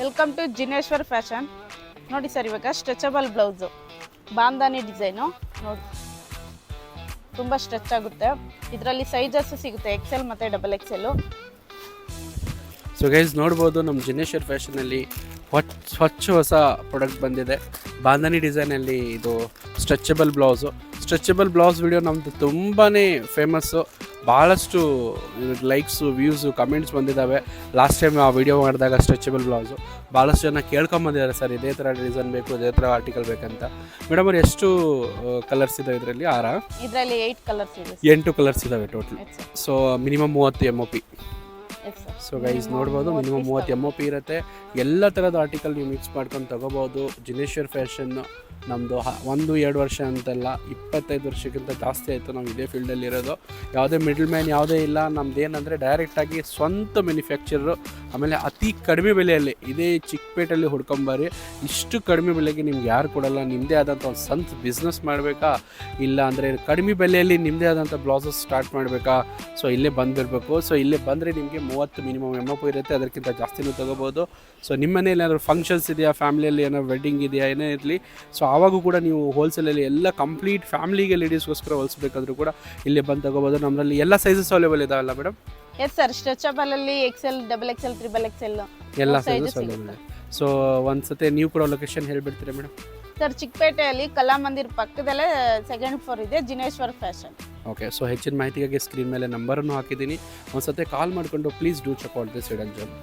Welcome to Jineshwar fashion. ನೋಡಿ sir, ಇವಾಗ stretchable blouse bandhani design ನೋಡಿ, ತುಂಬ ಸ್ಟ್ರೆಚ್ ಆಗುತ್ತೆ. ಇದರಲ್ಲಿ ಸೈಜಸ್ ಸಿಗುತ್ತೆ, ಎಕ್ಸೆಲ್ ಮತ್ತು XL. ಸೊ ಗೈಸ್ ನೋಡ್ಬೋದು, ನಮ್ಮ ಜಿನೇಶ್ವರ್ ಫ್ಯಾಷನಲ್ಲಿ ಸ್ವಚ್ಛ ಹೊಸ ಪ್ರಾಡಕ್ಟ್ ಬಂದಿದೆ. ಬಾಂಧನಿ ಡಿಸೈನಲ್ಲಿ ಇದು ಸ್ಟ್ರೆಚಬಲ್ ಬ್ಲೌಸ್ ವಿಡಿಯೋ ನಮ್ಮದು ತುಂಬಾ ಫೇಮಸ್ಸು. ಭಾಳಷ್ಟು ಲೈಕ್ಸು, ವ್ಯೂಸು, ಕಮೆಂಟ್ಸ್ ಬಂದಿದ್ದಾವೆ. ಲಾಸ್ಟ್ ಟೈಮ್ ಆ ವಿಡಿಯೋ ಮಾಡಿದಾಗ ಸ್ಟ್ರೆಚಬಲ್ ಬ್ಲೌಸು ಭಾಳಷ್ಟು ಜನ ಕೇಳ್ಕೊಂಬಂದಿದ್ದಾರೆ, ಸರ್ ಇದೇ ಥರ ಡಿಸೈನ್ ಬೇಕು, ಇದೇ ಥರ ಆರ್ಟಿಕಲ್ ಬೇಕಂತ. ಮೇಡಮ್ ಅವ್ರು ಎಷ್ಟು ಕಲರ್ಸ್ ಇದ್ದಾವೆ ಇದರಲ್ಲಿ? ಇದರಲ್ಲಿ 8 ಕಲರ್ಸ್ ಇದೆ. 8 ಕಲರ್ಸ್ ಇದ್ದಾವೆ total. So minimum 30 MOP. So guys ನೋಡ್ಬೋದು, ಮಿನಿಮಮ್ 30 MOP ಇರುತ್ತೆ. ಎಲ್ಲ ಥರದ ಆರ್ಟಿಕಲ್ ನೀವು ಮಿಕ್ಸ್ ಮಾಡ್ಕೊಂಡು ತೊಗೋಬೋದು. ಜಿನೇಶ್ವರ್ ಫ್ಯಾಷನ್ ನಮ್ಮದು 1-2 ವರ್ಷ ಅಂತಲ್ಲ, 25 ವರ್ಷಕ್ಕಿಂತ ಜಾಸ್ತಿ ಆಯಿತು ನಾವು ಇದೇ ಫೀಲ್ಡಲ್ಲಿ ಇರೋದು. ಯಾವುದೇ ಮಿಡಲ್ ಮ್ಯಾನ್ ಯಾವುದೇ ಇಲ್ಲ. ನಮ್ದು ಏನಂದರೆ ಡೈರೆಕ್ಟಾಗಿ ಸ್ವಂತ ಮ್ಯಾನುಫ್ಯಾಕ್ಚರರು, ಆಮೇಲೆ ಅತಿ ಕಡಿಮೆ ಬೆಲೆಯಲ್ಲಿ ಇದೇ ಚಿಕ್ಕಪೇಟೆಯಲ್ಲಿ ಹುಡ್ಕೊಂಬರ್ರಿ. ಇಷ್ಟು ಕಡಿಮೆ ಬೆಲೆಗೆ ನಿಮ್ಗೆ ಯಾರು ಕೊಡೋಲ್ಲ. ನಿಮ್ಮದೇ ಆದಂಥ ಒಂದು ಸ್ವಂತ ಬಿಸ್ನೆಸ್ ಮಾಡಬೇಕಾ, ಇಲ್ಲ ಅಂದರೆ ಕಡಿಮೆ ಬೆಲೆಯಲ್ಲಿ ನಿಮ್ಮದೇ ಆದಂಥ ಬ್ಲೌಸಸ್ ಸ್ಟಾರ್ಟ್ ಮಾಡಬೇಕಾ, ಸೊ ಇಲ್ಲೇ ಬಂದಿರಬೇಕು. ಸೊ ಇಲ್ಲೇ ಬಂದರೆ ನಿಮಗೆ 30 ಮಿನಿಮಮ್ MOP ಇರುತ್ತೆ, ಅದಕ್ಕಿಂತ ಜಾಸ್ತಿನೂ ತೊಗೋಬೋದು. ಸೊ ನಿಮ್ಮ ಮನೇಲಿ ಏನಾದರೂ ಫಂಕ್ಷನ್ಸ್ ಇದೆಯಾ, ಫ್ಯಾಮಿಲಿಯಲ್ಲಿ ಏನಾದ್ರು ವೆಡ್ಡಿಂಗ್ ಇದೆಯಾ, ಏನೇ ಇರಲಿ, ಸೊ ಆವಾಗೂ ಕೂಡ ನೀವು ಹೋಲ್ಸೇಲಲ್ಲಿ ಎಲ್ಲ ಕಂಪ್ಲೀಟ್ ಫ್ಯಾಮಿಲಿಗೆ ಲೇಡೀಸ್ಗೋಸ್ಕರ ಹೊಲಿಸ್ಬೇಕಾದ್ರೂ ಕೂಡ ಇಲ್ಲಿ ಬಂದು ತೊಗೋಬೋದು. ನಮ್ಮಲ್ಲಿ ಎಲ್ಲ ಸೈಜಸ್ ಅವೈಲೇಬಲ್ ಇದಾವಲ್ಲ ಮೇಡಮ್? ಎಸ್ ಸರ್, ಸ್ಟ್ರೆಚಬಲಲ್ಲಿ XL, XXL, XXL ಎಲ್ಲ ಸೈಜಸ್ ಅವೈಲೇಬಲ್ ಇದೆ. ಸೊ ಒಂದ್ಸತಿ ನೀವು ಕೂಡ ಲೊಕೇಶನ್ ಹೇಳಿಬಿಡ್ತೀರಾ ಮೇಡಮ್? ಸರ್, ಚಿಕ್ಕಪೇಟೆಯಲ್ಲಿ ಕಲಾಮಂದಿರ್ ಪಕ್ಕದಲ್ಲೇ 2nd ಫ್ಲೋರ್ ಇದೆ, ಜಿನೇಶ್ವರ್ ಫ್ಯಾಷನ್. ಓಕೆ, ಸೊ ಹೆಚ್ಚಿನ ಮಾಹಿತಿಗಾಗಿ ಸ್ಕ್ರೀನ್ ಮೇಲೆ ನಂಬರನ್ನು ಹಾಕಿದ್ದೀನಿ. ಒಂದ್ಸತಿ ಕಾಲ್ ಮಾಡಿಕೊಂಡು please do check out this hidden job.